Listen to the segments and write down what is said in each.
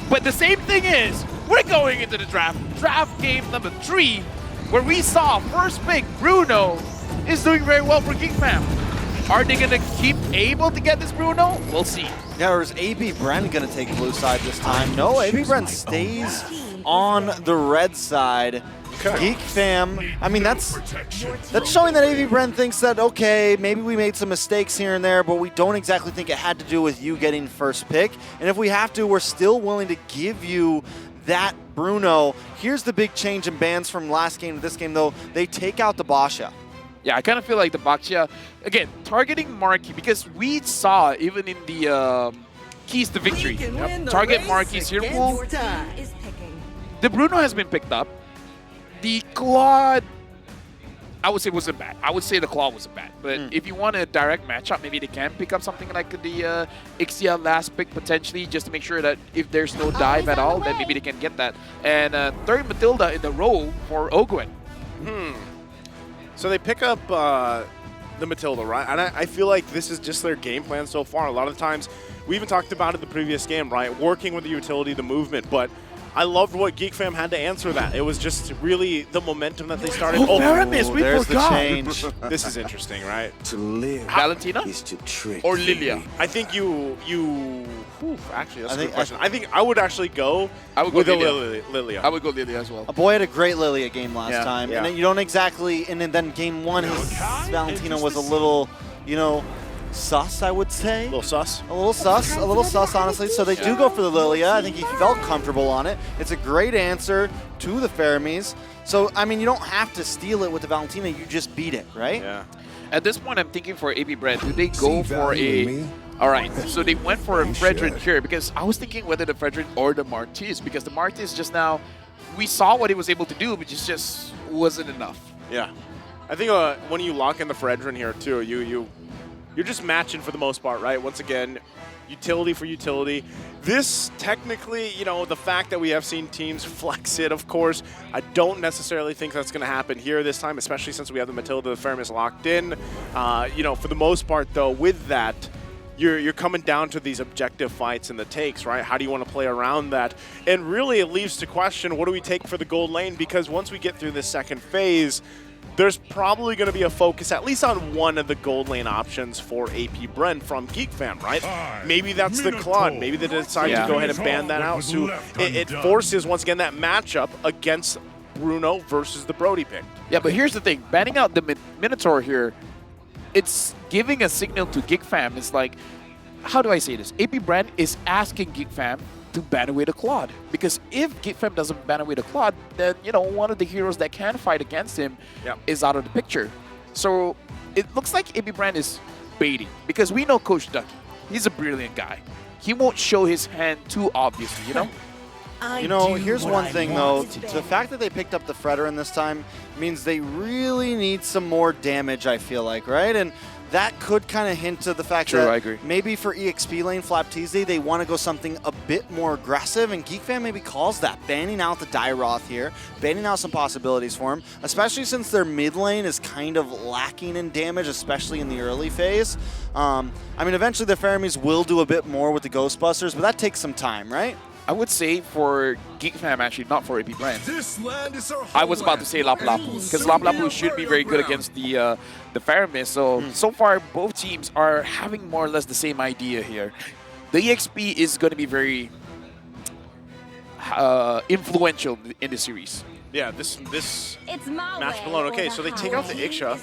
But the same thing is, we're going into the draft game number 3, where we saw first pick Bruno is doing very well for GEEK Fam. Are they gonna keep able to get this Bruno? We'll see. Yeah, or is APBR gonna take blue side this time? No, APBR stays on the red side. Okay. GEEK Fam, I mean, that's showing that APBR thinks that, okay, maybe we made some mistakes here and there, but we don't exactly think it had to do with you getting first pick. And if we have to, we're still willing to give you that Bruno. Here's the big change in bans from last game to this game, though. They take out the Basha. Yeah, I kind of feel like the Baxia, again, targeting Marquee, because we saw even in the keys to victory, target Marquee's here pool. The Bruno has been picked up. The Claude, I would say wasn't bad. I would say the Claw wasn't bad. But if you want a direct matchup, maybe they can pick up something like the Ixia last pick potentially, just to make sure that if there's no dive at all, then maybe they can get that. And third Matilda in the row for Ogwen. So they pick up the Matilda, right? And I feel like this is just their game plan so far. A lot of the times, we even talked about it the previous game, right? Working with the utility, the movement, but I loved what GEEK Fam had to answer that. It was just really the momentum that they started. Oh, Paramis, we there's forgot. the change. This is interesting, right? To live Valentina is to trick. or Lilia? I think actually, that's a I good question. I think I would actually go Go with the Lilia. Lilia. I would go Lilia as well. A boy had a great Lilia game last Yeah. time. Yeah. And then you don't exactly, and then game 1, his Valentina was a little, you know, sus, I would say. A little sus. A little sus, honestly. So they do go for the Lilia. I think he felt comfortable on it. It's a great answer to the Faramis. So, I mean, you don't have to steal it with the Valentina. You just beat it, right? Yeah. At this point, I'm thinking for AB Brand, do they go for a... All right, so they went for a Frederick here, because I was thinking whether the Frederick or the Martis, because the Martis just now, we saw what he was able to do, but it just wasn't enough. Yeah. I think when you lock in the Fredrin here, too, you're just matching for the most part, right? Once again, utility for utility. This, technically, you know, the fact that we have seen teams flex it, of course, I don't necessarily think that's going to happen here this time, especially since we have the Matilda, the Faramis locked in. You know, for the most part, though, with that, you're coming down to these objective fights and the takes, right? How do you want to play around that? And really, it leaves to question, what do we take for the gold lane? Because once we get through this second phase, there's probably going to be a focus at least on one of the gold lane options for AP Bren from GEEK Fam, right? Maybe that's the Claude. Maybe they decide to go ahead and ban that out. So it forces, once again, that matchup against Bruno versus the Brody pick. Yeah, but here's the thing. Banning out the Minotaur here, it's giving a signal to GEEK Fam. It's like, how do I say this? AP Brand is asking GEEK Fam to ban away the Claude. Because if GEEK Fam doesn't ban away the Claude, then, you know, one of the heroes that can fight against him is out of the picture. So it looks like AP Brand is baiting. Because we know Coach Ducky. He's a brilliant guy. He won't show his hand too obviously, you know? You know, here's one thing, though. The fact that they picked up the Fredrin this time means they really need some more damage, I feel like, right? And that could kind of hint to the fact that I agree. maybe for EXP lane Flap Tuesday, they want to go something a bit more aggressive, and GEEK Fam maybe calls that, banning out the Dairoth here, banning out some possibilities for him, especially since their mid lane is kind of lacking in damage, especially in the early phase. I mean, eventually the Faramis will do a bit more with the Ghostbusters, but that takes some time, right? I would say for GEEK Fam, actually, not for AP Brand. I was about to say Lapu-Lapu, because Lapu-Lapu should be very good against the Faramis. So far, both teams are having more or less the same idea here. The EXP is going to be very influential in the series. Yeah, this match alone. Okay, so they take out the Ixia.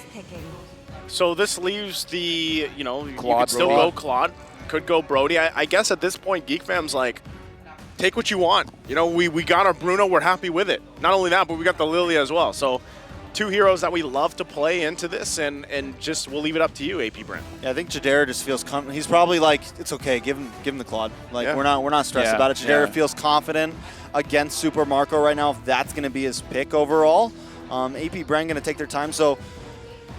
So this leaves the, you know, you Claude, could still go Claude, could go Brody. I guess at this point, GEEK Fam's like, take what you want. You know, we got our Bruno, we're happy with it. Not only that, but we got the Lilia as well. So two heroes that we love to play into this, and just we'll leave it up to you, AP Brand. Yeah, I think Jadera just feels confident. He's probably like, it's okay, give him the Claude. Like we're not stressed about it. Jadera feels confident against Super Marco right now if that's going to be his pick overall. AP Brand going to take their time. So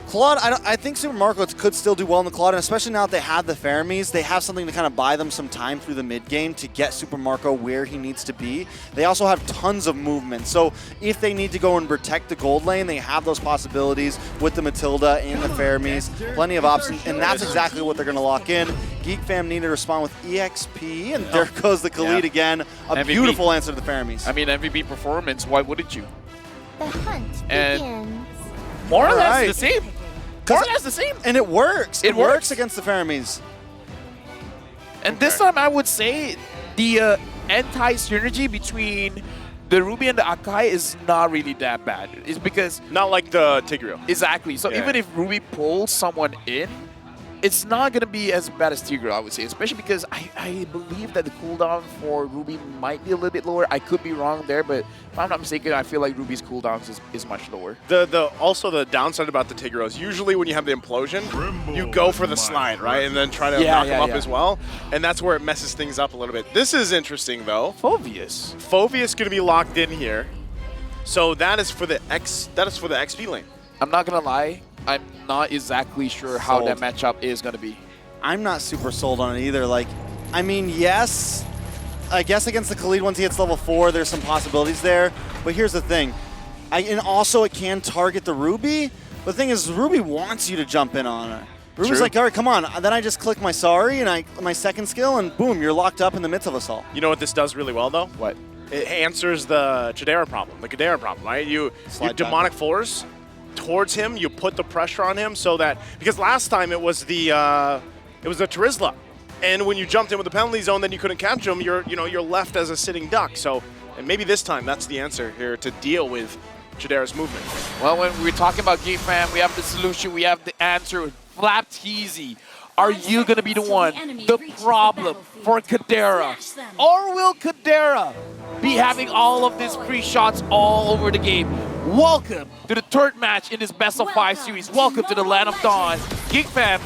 Claude, I think Super Marco could still do well in the Claude, and especially now that they have the Fermis, they have something to kind of buy them some time through the mid game to get Super Marco where he needs to be. They also have tons of movement, so if they need to go and protect the gold lane, they have those possibilities with the Matilda and the Fermis, plenty of options, and that's exactly what they're going to lock in. Geek Fam need to respond with EXP, and there goes the Khalid again. A MVP. beautiful answer to the Fermis. I mean, MVP performance, why wouldn't you? The hunt And- begins. More or All less right. the same. More or less the same. And it works. It works. against the Fermis. And this time I would say the anti-synergy between the Ruby and the Akai is not really that bad. It's because, Not like the Tigreal. exactly, so Yeah. even if Ruby pulls someone in, it's not going to be as bad as Tigreal, I would say, especially because I believe that the cooldown for Ruby might be a little bit lower. I could be wrong there, but if I'm not mistaken, I feel like Ruby's cooldowns is much lower. Also the downside about the Tigreal is usually when you have the implosion, you go for the slide, right? And then try to knock him up as well. And that's where it messes things up a little bit. This is interesting though. Phoveus. Phoveus going to be locked in here. So that is for the XP lane. I'm not going to lie, I'm not exactly sure how that matchup is going to be. I'm not super sold on it either. Like, I mean, yes, I guess against the Khalid once he hits level 4, there's some possibilities there. But here's the thing. And also it can target the Ruby. But the thing is, Ruby wants you to jump in on her. Ruby's True. like, all right, come on. Then I just click my sorry and my second skill, and boom, you're locked up in the midst of us all. You know what this does really well though? What? It answers the Chidera problem, the Kadera problem, right? You Slide demonic force towards him, you put the pressure on him so that, because last time it was the Terizla, and when you jumped in with the penalty zone, then you couldn't catch him. You're left as a sitting duck. So, and maybe this time that's the answer here to deal with Chidera's movement. Well, when we're talking about Geek Fam, we have the solution, we have the answer. Flapteasy, are you going to be the one, the problem for Kadera? Or will Kadera be having all of these free shots all over the game? Welcome to the third match in this best of 5 series. Welcome to the Land of Dawn. Geek Fam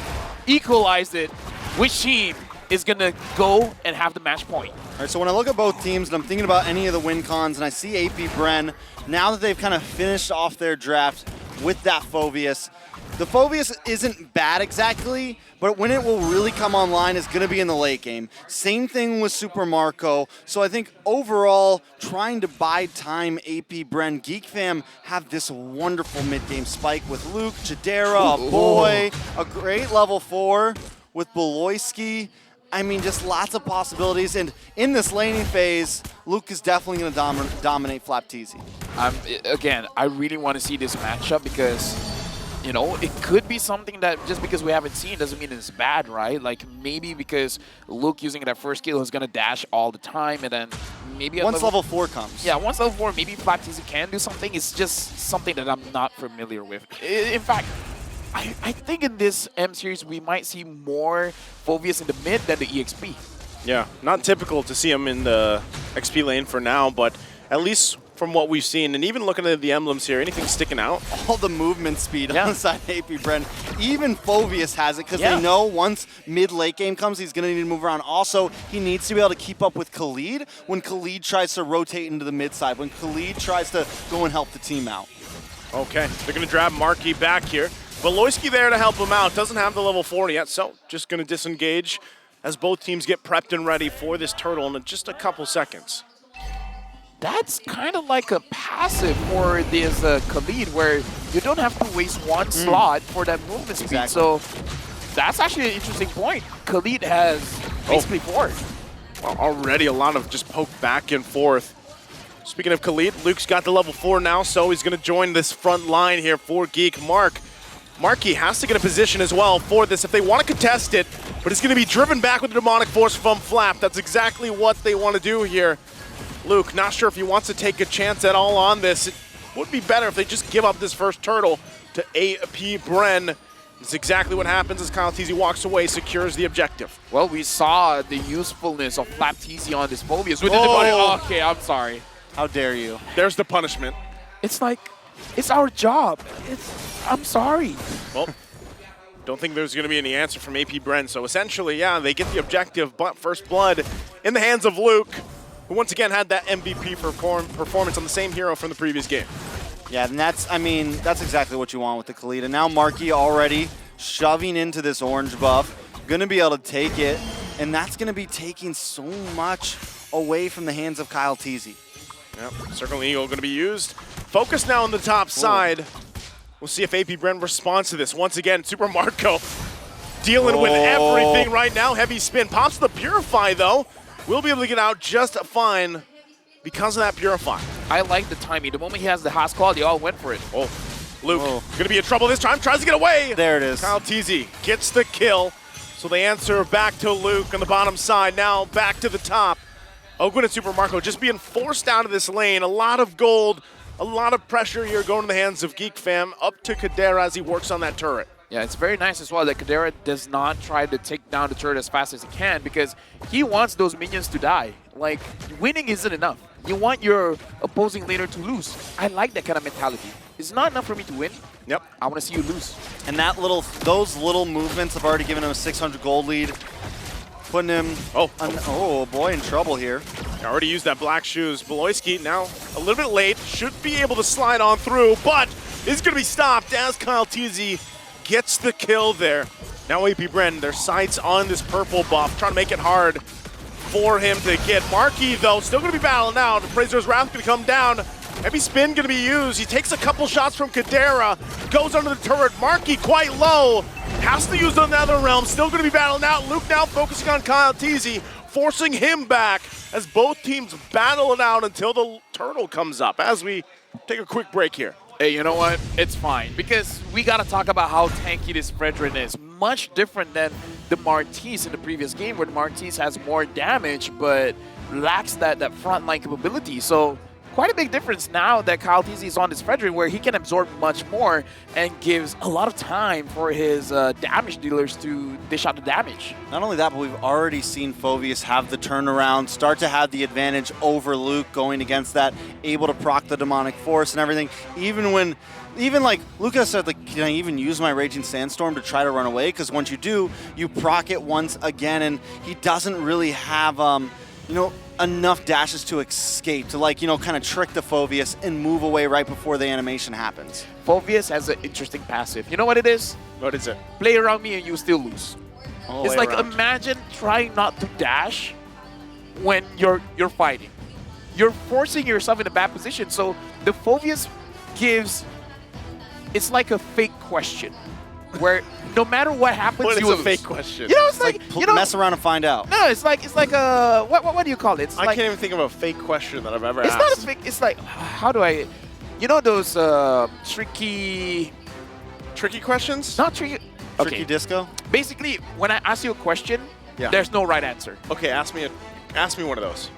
equalized it. Which team is going to go and have the match point? All right, so when I look at both teams and I'm thinking about any of the win cons and I see AP Bren, now that they've kind of finished off their draft with that Phoveus, the Phoveus isn't bad exactly, but when it will really come online is going to be in the late game. Same thing with Super Marco. So I think overall, trying to bide time, AP Bren, Geek Fam have this wonderful mid-game spike with Luke, Chidera, a boy, a great level 4 with Beloyski. I mean, just lots of possibilities. And in this laning phase, Luke is definitely going to dominate Flapteasy. Again, I really want to see this matchup because, you know, it could be something that just because we haven't seen doesn't mean it's bad, right? Like maybe because Luke using that first skill is going to dash all the time, and then maybe Once level 4 comes. Yeah, once level 4, maybe Flapteasy can do something. It's just something that I'm not familiar with. In fact, I think in this M series we might see more Phoveus in the mid than the EXP. Yeah, not typical to see him in the XP lane for now, but at least from what we've seen, and even looking at the emblems here, anything sticking out? All the movement speed on the side of AP Bren. Even Phoveus has it because they know once mid-late game comes, he's going to need to move around. Also, he needs to be able to keep up with Khalid when Khalid tries to rotate into the mid side, when Khalid tries to go and help the team out. Okay, they're going to grab Marky back here. Beloyski there to help him out. Doesn't have the level 40 yet, so just going to disengage as both teams get prepped and ready for this turtle in just a couple seconds. That's kind of like a passive for this Khalid, where you don't have to waste one slot for that movement speed. So that's actually an interesting point. Khalid has basically 4. Well, already a lot of just poke back and forth. Speaking of Khalid, Luke's got the level 4 now, so he's going to join this front line here for Geek. Marky has to get a position as well for this if they want to contest it, but it's going to be driven back with the demonic force from Flap. That's exactly what they want to do here. Luke, not sure if he wants to take a chance at all on this. It would be better if they just give up this first turtle to AP Bren. That's exactly what happens as Kyle Teasy walks away, secures the objective. Well, we saw the usefulness of Flapteasy on this Phoveus. Okay, I'm sorry. How dare you? There's the punishment. It's like, it's our job. I'm sorry. Well, don't think there's going to be any answer from AP Bren. So essentially, yeah, they get the objective, but first blood in the hands of Luke, who once again had that MVP performance on the same hero from the previous game. Yeah, and that's, I mean, that's exactly what you want with the Khalid. And now Marky already shoving into this orange buff, gonna be able to take it, and that's gonna be taking so much away from the hands of Kyle Teasy. Yep, Circle Eagle going to be used. Focus now on the top side. We'll see if APBR responds to this. Once again, Super Marco dealing with everything right now. Heavy spin. Pops the Purify, though. We'll be able to get out just fine because of that Purify. I like the timing. The moment he has the house call, they all went for it. Oh, Luke going to be in trouble this time. Tries to get away. There it is. Kyle Teasy gets the kill. So they answer back to Luke on the bottom side. Now back to the top. Ogun and Super Marco just being forced out of this lane. A lot of gold, a lot of pressure here going to the hands of GEEK fam. Up to Kadera as he works on that turret. Yeah, it's very nice as well that Kadera does not try to take down the turret as fast as he can because he wants those minions to die. Like, winning isn't enough. You want your opposing laner to lose. I like that kind of mentality. It's not enough for me to win. Yep. I want to see you lose. And those little movements have already given him a 600 gold lead. Putting him, oh boy, in trouble here. Already used that black shoes. Beloyski now a little bit late. Should be able to slide on through, but is going to be stopped as Kyle Teasy gets the kill there. Now APBR, their sights on this purple buff, trying to make it hard for him to get. Marky, though, still going to be battling out. Appraiser's Wrath going to come down. Heavy spin going to be used. He takes a couple shots from Kadera, goes under the turret. Marky quite low. Has to use another realm. Still going to be battling out. Luke now focusing on Kyle Teasy, forcing him back as both teams battle it out until the turtle comes up. As we take a quick break here. Hey, you know what? It's fine because we got to talk about how tanky this Fredrin is. Much different than the Martise in the previous game where the Martise has more damage but lacks that frontline capability. So quite a big difference now that Kyle Teasy is on this Fredrin where he can absorb much more and gives a lot of time for his damage dealers to dish out the damage. Not only that, but we've already seen Phoveus have the turnaround, start to have the advantage over Luke going against that, able to proc the demonic force and everything. Even like Lucas said, like, can I even use my Raging Sandstorm to try to run away? Because once you do, you proc it once again, and he doesn't really have, you know, enough dashes to escape, to like, you know, kind of trick the Phoveus and move away right before the animation happens. Phoveus has an interesting passive. You know what it is? What is it? Play around me and you still lose. Oh, it's like imagine trying not to dash when you're fighting. You're forcing yourself in a bad position. So the Phoveus gives, it's like a fake question where no matter what happens, what you is a lose. fake question? You know, it's like you know, mess around and find out. No, it's like a what do you call it? It's I like, can't even think of a fake question that I've ever it's asked. not a fake. It's like, how do I? You know those tricky questions? Not tricky. Tricky Okay. disco? Basically, when I ask you a question, Yeah. there's no right answer. Okay, ask me one of those.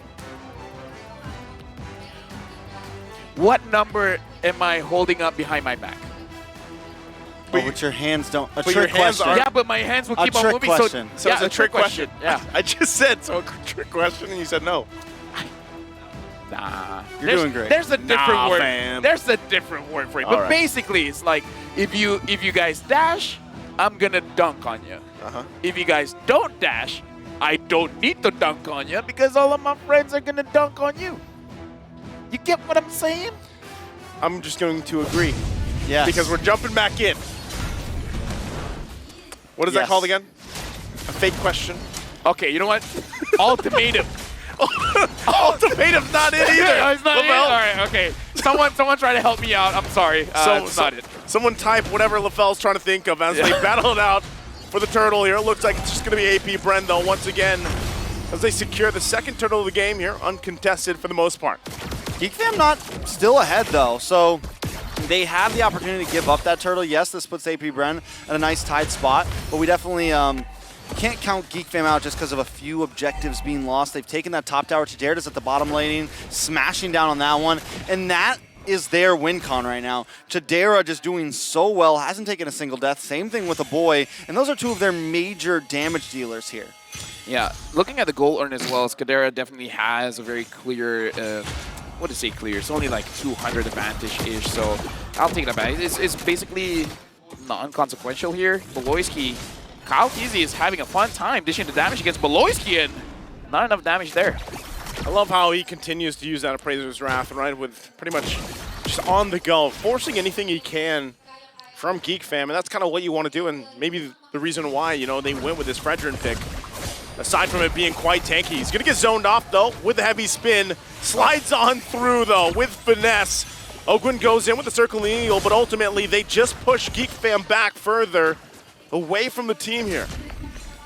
What number am I holding up behind my back? Oh, but your hands don't. A but your trick hands question. aren't- Yeah, but my hands will A keep on trick moving. question. So yeah, it's a trick question. Yeah. I just said so a trick question and you said no. Nah. You're doing great. There's a different Nah, word. fam. There's a different word for it. All But right. basically, it's like if you guys dash, I'm gonna dunk on you. Uh-huh. If you guys don't dash, I don't need to dunk on you because all of my friends are gonna dunk on you. You get what I'm saying? I'm just going to agree. Yes. Because we're jumping back in. What is that Yes. called again? A fake question? Okay, you know what? Ultimatum. Ultimatum's not it either. Yeah, it's not it? Lavelle. All right, okay. Someone try to help me out. I'm sorry. It's not it. Someone type whatever LaFell's trying to think of as they battle it out for the turtle here. It looks like it's just going to be APBR, though, once again, as they secure the second turtle of the game here, uncontested for the most part. GEEK fam not still ahead though, so they have the opportunity to give up that turtle. Yes, this puts APBR at a nice tied spot, but we definitely can't count GEEK fam out just because of a few objectives being lost. They've taken that top tower. Chidera's at the bottom laning, smashing down on that one, and that is their win con right now. Chidera just doing so well, hasn't taken a single death. Same thing with a boy, and those are two of their major damage dealers here. Yeah, looking at the goal earn as well, Kadera definitely has a very clear, what to say clear, it's only like 200 advantage-ish, so I'll take that back. It's basically non-consequential here. Beloyski, Kyle Teasy is having a fun time dishing the damage against Beloyski, and not enough damage there. I love how he continues to use that Appraiser's Wrath, right, with pretty much just on the go, forcing anything he can from Geek Fam, and that's kind of what you want to do, and maybe the reason why, you know, they went with this Fredrin pick. Aside from it being quite tanky. He's gonna get zoned off though with a heavy spin. Slides on through though with finesse. Ogwin goes in with the circle eagle, but ultimately they just push Geek Fam back further away from the team here.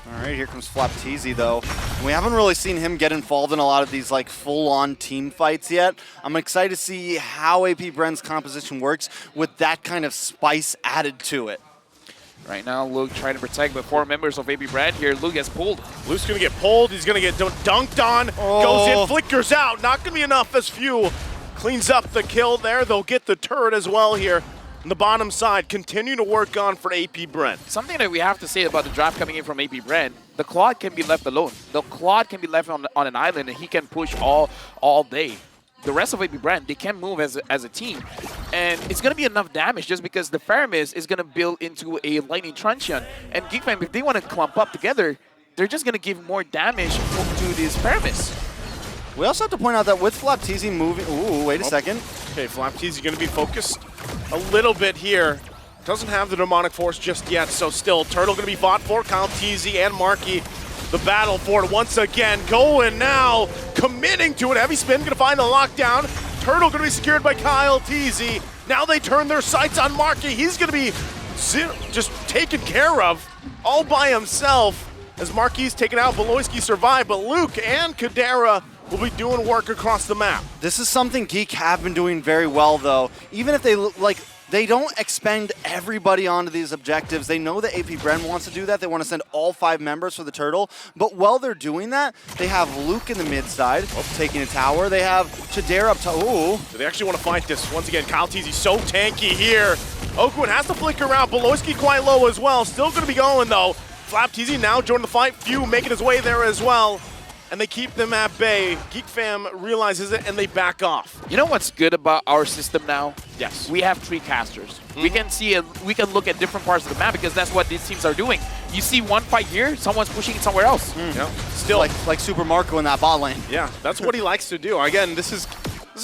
All right, here comes Flapteezy though. We haven't really seen him get involved in a lot of these like full-on team fights yet. I'm excited to see how AP Bren's composition works with that kind of spice added to it. Right now, Luke trying to protect, but 4 members of AP Brand here. Luke gets pulled. Luke's gonna get pulled. He's gonna get dunked on. Goes in, flickers out. Not gonna be enough as Few cleans up the kill there. They'll get the turret as well here on the bottom side. Continue to work on for AP Brand. Something that we have to say about the draft coming in from AP Brand, the Claude can be left alone. The Claude can be left on an island and he can push all day. The rest of AP Brand, they can move as a team. And it's going to be enough damage just because the Faramis is going to build into a Lightning Truncheon. And Geek Fam, if they want to clump up together, they're just going to give more damage to these Faramis. We also have to point out that with Flapteezy moving... Ooh, wait a second. Okay, Flapteezy going to be focused a little bit here. Doesn't have the Demonic Force just yet, so still, Turtle going to be fought for. Kyle Teasy and Marky, the battle for it once again. Going now, committing to it. Heavy spin, going to find the lockdown. Turtle going to be secured by Kyle Teasy. Now they turn their sights on Marky. He's going to be just taken care of all by himself as Marky's taken out. Beloyski survived, but Luke and Kadera will be doing work across the map. This is something Geek have been doing very well, though. Even if they don't expend everybody onto these objectives. They know that AP Bren wants to do that. They want to send all 5 members for the Turtle. But while they're doing that, they have Luke in the mid side, taking a tower. They have Chadera up top. Ooh. So they actually want to fight this. Once again, Kyle Teasy so tanky here. Oakwood has to flicker around. Beloyski quite low as well. Still going to be going, though. Flapteezy now joining the fight. Few making his way there as well. And they keep them at bay. Geek Fam realizes it, and they back off. You know what's good about our system now? Yes. We have 3 casters. We can see we can look at different parts of the map because that's what these teams are doing. You see one fight here, someone's pushing it somewhere else. Yeah. Still, like Super Marco in that bot lane. Yeah, that's what he likes to do. Again, this is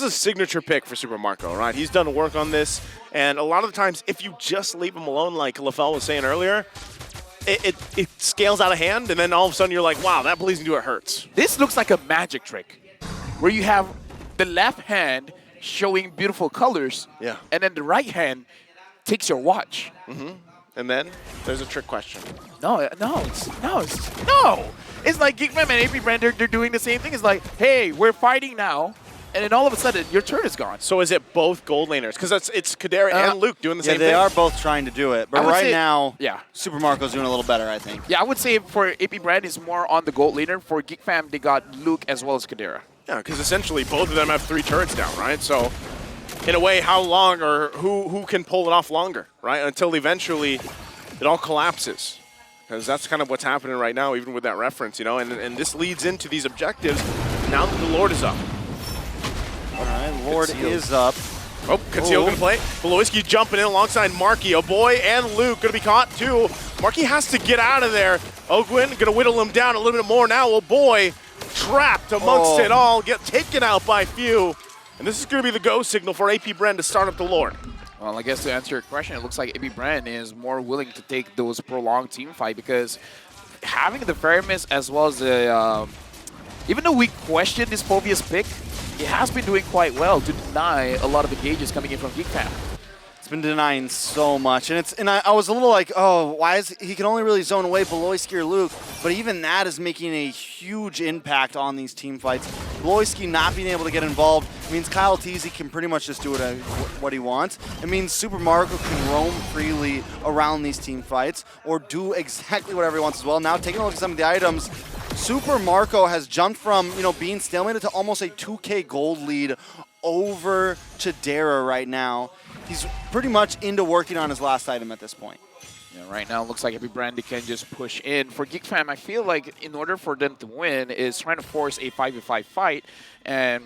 a signature pick for Super Marco, right? He's done work on this, and a lot of the times, if you just leave him alone, like LaFell was saying earlier, it scales out of hand, and then all of a sudden you're like, wow, that blazing do it hurts. This looks like a magic trick where you have the left hand showing beautiful colors, and then the right hand takes your watch. And then there's a trick question. No. It's like Geek Fam and AP Brand, they're doing the same thing. It's like, hey, we're fighting now, and then all of a sudden your turn is gone. So is it both gold laners? Because it's Kadera and Luke doing the same thing. Yeah, they are both trying to do it. But right now, yeah, Super Marco's doing a little better, I think. Yeah, I would say for AP Brand is more on the gold laner. For Geek Fam, they got Luke as well as Kadera. Yeah, because essentially both of them have 3 turrets down, right? So in a way, how long or who can pull it off longer, right? Until eventually it all collapses. Because that's kind of what's happening right now, even with that reference, you know? And this leads into these objectives now that the Lord is up. All right, Lord is up. Oh, Conceal going to play. Beloyski jumping in alongside Marky. Oh boy, and Luke going to be caught too. Marky has to get out of there. Ogwin going to whittle him down a little bit more now. Oh boy, trapped amongst it all. Get taken out by Few. And this is going to be the go signal for AP Bren to start up the Lord. Well, I guess to answer your question, it looks like AP Bren is more willing to take those prolonged team fight because having the Faramis as well as the... even though we questioned this Phobius pick, it has been doing quite well to deny a lot of engages coming in from Geek Fam. It's been denying so much, and I was a little like, oh, why is he can only really zone away Beloyski or Luke, but even that is making a huge impact on these team fights. Beloyski not being able to get involved means Kyle Teasy can pretty much just do what he wants. It means Super Marco can roam freely around these team fights or do exactly whatever he wants as well. Now taking a look at some of the items, Super Marco has jumped from being stalemated to almost a 2K gold lead over Chadera right now. He's pretty much into working on his last item at this point. Yeah, right now it looks like every brand they can just push in. For Geek Fam, I feel like in order for them to win is trying to force a 5v5 fight and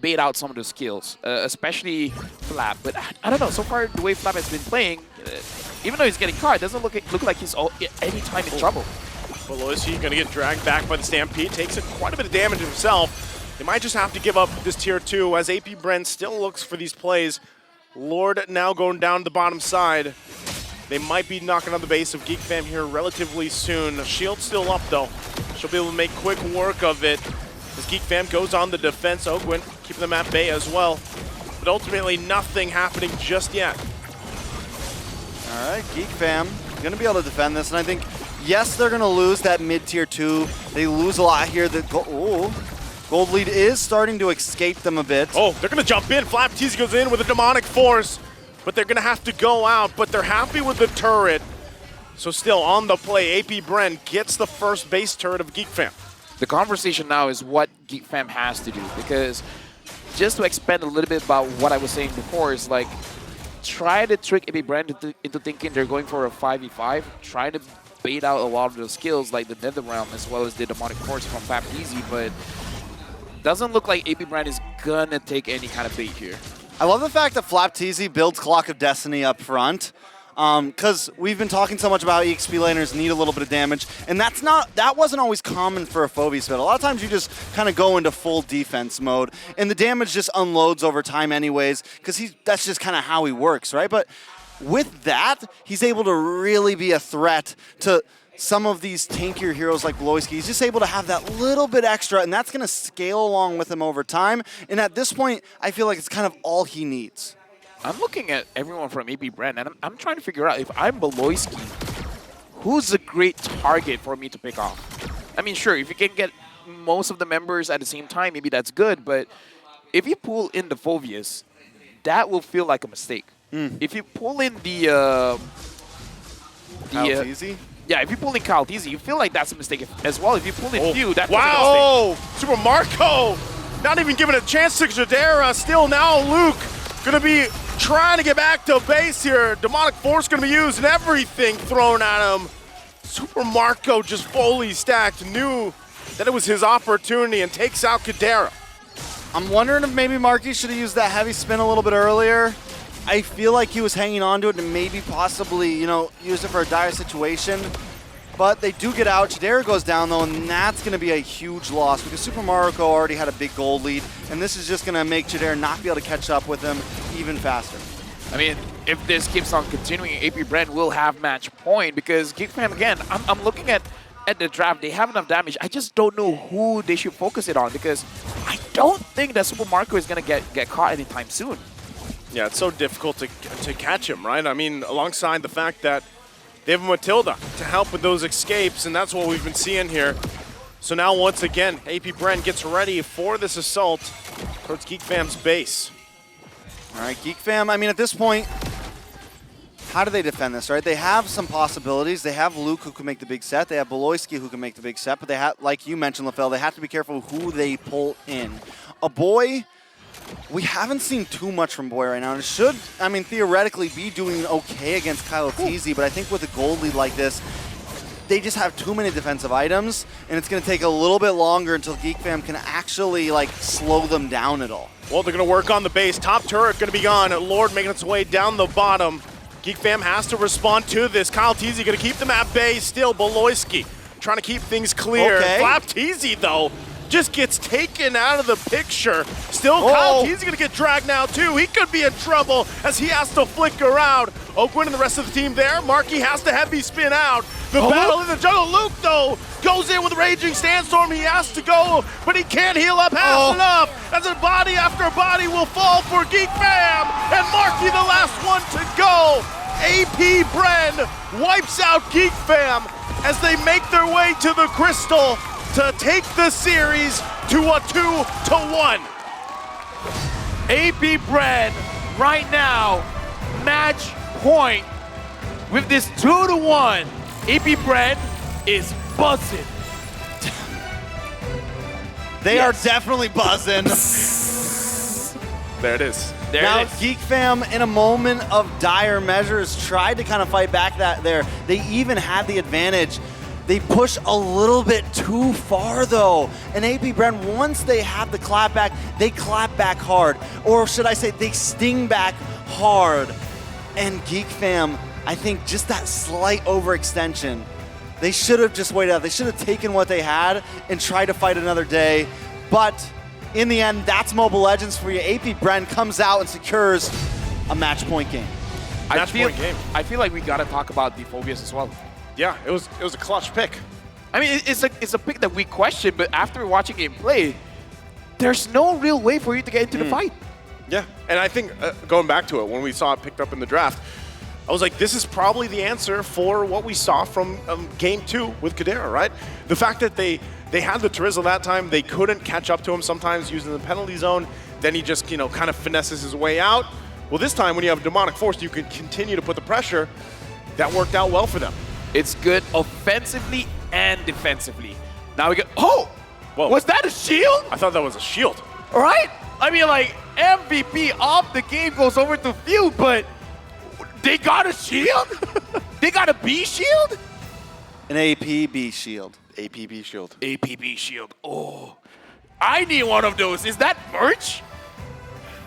bait out some of the skills, especially Flap. But I don't know, so far the way Flap has been playing, even though he's getting caught, it doesn't look like he's any time in trouble. Beloyski going to get dragged back by the Stampede, takes quite a bit of damage himself. They might just have to give up this tier 2 as AP Bren still looks for these plays Lord now going down the bottom side. They might be knocking on the base of GEEK Fam here relatively soon. Shield still up though. She'll be able to make quick work of it as GEEK Fam goes on the defense. Ogwin keeping them at bay as well. But ultimately nothing happening just yet. All right, GEEK Fam going to be able to defend this. And I think, yes, they're going to lose that mid-tier 2. They lose a lot here. Gold lead is starting to escape them a bit. Oh, they're going to jump in. FlapTeasy goes in with a demonic force. But they're going to have to go out, but they're happy with the turret. So still on the play, APBR gets the first base turret of GEEK Fam. The conversation now is what GEEK Fam has to do, because just to expand a little bit about what I was saying before is like, try to trick APBR into thinking they're going for a 5v5, try to bait out a lot of those skills like the Nether Realm as well as the Demonic Force from FlapTeasy, but doesn't look like APBR is gonna take any kind of bait here. I love the fact that FlapTeasy builds Clock of Destiny up front, because we've been talking so much about how EXP laners need a little bit of damage, and that wasn't always common for a Phoebe split. A lot of times you just kind of go into full defense mode, and the damage just unloads over time anyways, because that's just kind of how he works, right? But with that, he's able to really be a threat to some of these tankier heroes like Bloisky. He's just able to have that little bit extra, and that's going to scale along with him over time. And at this point, I feel like it's kind of all he needs. I'm looking at everyone from APBR, and I'm trying to figure out if I'm Bloisky, who's a great target for me to pick off? I mean, sure, if you can get most of the members at the same time, maybe that's good, but if you pull in the Phoveus, that will feel like a mistake. If you pull in the Easy. yeah, if you pull in FlapTeasy, you feel like that's a mistake as well. If you pull in Few, that's a wow! Super Marco! Not even giving a chance to Jadera. Still now Luke gonna be trying to get back to base here. Demonic Force gonna be used and everything thrown at him. Super Marco just fully stacked, knew that it was his opportunity and takes out Kadera. I'm wondering if maybe Marky should have used that heavy spin a little bit earlier. I feel like he was hanging on to it and maybe possibly, use it for a dire situation. But they do get out. Chidera goes down, though, and that's going to be a huge loss because Super Mariko already had a big gold lead, and this is just going to make Chidera not be able to catch up with him even faster. I mean, if this keeps on continuing, APBR will have match point because GEEK Fam, again, I'm looking at the draft. They have enough damage. I just don't know who they should focus it on because I don't think that Super Marco is going to get caught anytime soon. Yeah, it's so difficult to catch him, right? I mean, alongside the fact that they have Matilda to help with those escapes, and that's what we've been seeing here. So now, once again, APBR gets ready for this assault towards GEEK Fam's base. All right, GEEK Fam, I mean, at this point, how do they defend this, right? They have some possibilities. They have Luke who can make the big set. They have Beloyski who can make the big set, but they have, like you mentioned, LaFell, they have to be careful who they pull in. A Boy, we haven't seen too much from Boy right now, and it should, I mean, theoretically be doing okay against FlapTeasy, but I think with a gold lead like this, they just have too many defensive items, and it's going to take a little bit longer until GEEK Fam can actually, slow them down at all. Well, they're going to work on the base. Top turret going to be gone. Lord making its way down the bottom. GEEK Fam has to respond to this. FlapTeasy going to keep them at bay. Still, Beloyski trying to keep things clear. Okay. FlapTeasy, though, just gets taken out of the picture. Still, FlapTeasy going to get dragged now, too. He could be in trouble as he has to flicker out. Ogwin and the rest of the team there. Marky has to heavy spin out. The battle in the jungle. Luke, though, goes in with a Raging Sandstorm. He has to go, but he can't heal up fast enough. As a body after body will fall for GEEK Fam. And Marky, the last one to go. APBR wipes out GEEK Fam as they make their way to the Crystal to take the series to a 2-1. APBR right now, match point with this 2-1. APBR is buzzing. They are definitely buzzing. There it is. Now, GEEK Fam, in a moment of dire measures, tried to kind of fight back there. They even had the advantage. They push a little bit too far, though. And APBR, once they have the clap back, they clap back hard. Or should I say, they sting back hard. And GEEK Fam, I think just that slight overextension, they should have just waited out. They should have taken what they had and tried to fight another day. But in the end, that's Mobile Legends for you. APBR comes out and secures a match point game. I feel like we gotta talk about the Phobias as well. Yeah, it was a clutch pick. I mean, it's a pick that we question, but after watching him play, there's no real way for you to get into the fight. Yeah, and I think going back to it, when we saw it picked up in the draft, I was like, this is probably the answer for what we saw from Game 2 with Kadira, right? The fact that they had the Terizla that time, they couldn't catch up to him sometimes using the penalty zone, then he just, kind of finesses his way out. Well, this time when you have Demonic Force, you can continue to put the pressure. That worked out well for them. It's good offensively and defensively. Now we go, oh! Whoa. Was that a shield? I thought that was a shield. Right? I mean, like, MVP of the game goes over to Feud, but they got a shield? They got a B shield? An APB shield. APB shield. APB shield. Oh, I need one of those. Is that merch?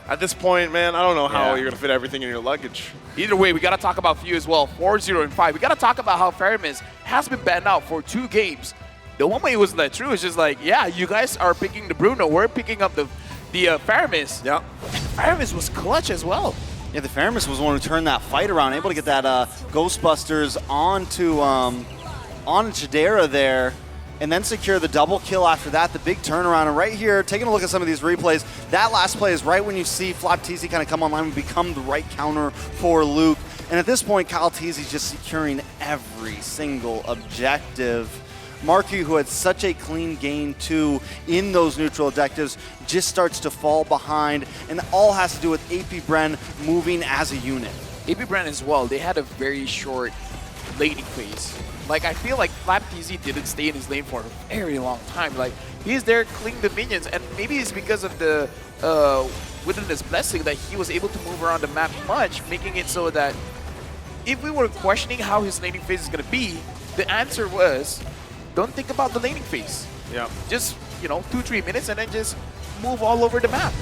At this point, man, I don't know how you're going to fit everything in your luggage. Either way, we got to talk about Few as well. 4-0 and 5. We got to talk about how Ferrimus has been banned out for 2 games. The one way it wasn't that true. It's just like, yeah, you guys are picking the Bruno. We're picking up the Ferrimus. Yeah. Ferrimus was clutch as well. Yeah, the Ferrimus was the one who turned that fight around, able to get that Ghostbusters onto Chidera there, and then secure the double kill after that, the big turnaround. And right here, taking a look at some of these replays, that last play is right when you see Flap TZ kind of come online and become the right counter for Luke. And at this point, Kyle TZ's just securing every single objective. Marky, who had such a clean game too in those neutral objectives, just starts to fall behind, and all has to do with AP Bren moving as a unit. AP Bren as well, they had a very short laning phase. Like, I feel like Flap TZ didn't stay in his lane for a very long time. Like, he's there cleaning the minions, and maybe it's because of the Witness Blessing that he was able to move around the map much, making it so that if we were questioning how his laning phase is going to be, the answer was, don't think about the laning phase. Yeah. Just, 2-3 minutes and then just move all over the map.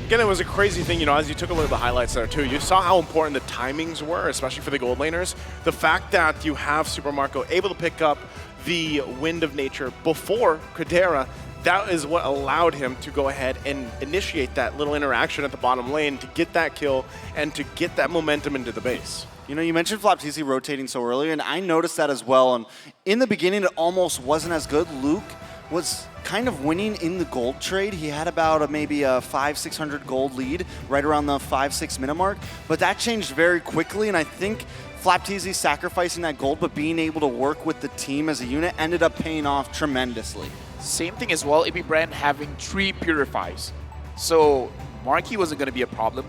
Again, it was a crazy thing, as you took a look at the highlights there too, you saw how important the timings were, especially for the gold laners. The fact that you have Super Marco able to pick up the Wind of Nature before Kadera, that is what allowed him to go ahead and initiate that little interaction at the bottom lane to get that kill and to get that momentum into the base. You mentioned Flap TZ rotating so earlier, and I noticed that as well. And in the beginning, it almost wasn't as good. Luke was kind of winning in the gold trade. He had about maybe a 500-600 gold lead, right around the 5-6 minute mark. But that changed very quickly, and I think Flap TZ sacrificing that gold, but being able to work with the team as a unit ended up paying off tremendously. Same thing as well, AP Brand having 3 Purifies. So Marky wasn't going to be a problem.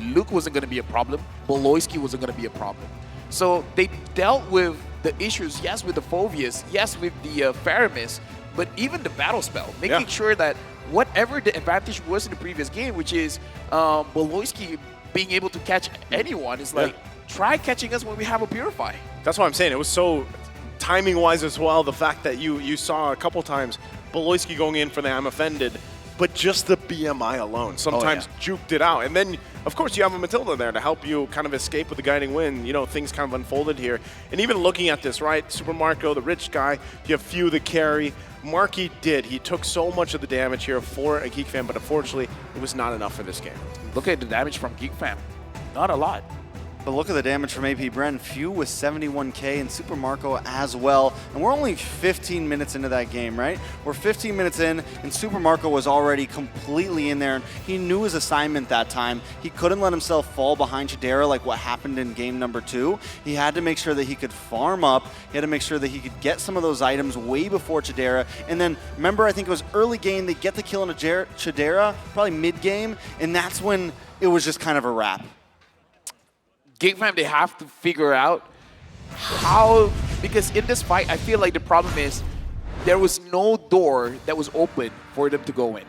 Luke wasn't going to be a problem. Boloisky wasn't going to be a problem. So they dealt with the issues, yes, with the Phobias, yes, with the Ferrimus, but even the battle spell, making sure that whatever the advantage was in the previous game, which is Boloisky being able to catch anyone, is like, try catching us when we have a Purify. That's what I'm saying. It was so timing-wise as well, the fact that you saw a couple times Boloisky going in for the I'm Offended, but just the BMI alone sometimes juked it out. And then, of course, you have a Matilda there to help you kind of escape with the guiding wind. Things kind of unfolded here. And even looking at this, right, Super Marco, the rich guy, you have Few the carry. Marky did. He took so much of the damage here for a Geek Fan, but unfortunately, it was not enough for this game. Look at the damage from Geek Fan. Not a lot. But look at the damage from AP Bren. Few with 71k and Super Marco as well. And we're only 15 minutes into that game, right? We're 15 minutes in, and Super Marco was already completely in there. And he knew his assignment that time. He couldn't let himself fall behind Chidera like what happened in game number 2. He had to make sure that he could farm up. He had to make sure that he could get some of those items way before Chidera. And then, remember, I think it was early game, they get the kill on Chidera, probably mid-game, and that's when it was just kind of a wrap. Geek Fam, they have to figure out how, because in this fight, I feel like the problem is there was no door that was open for them to go in.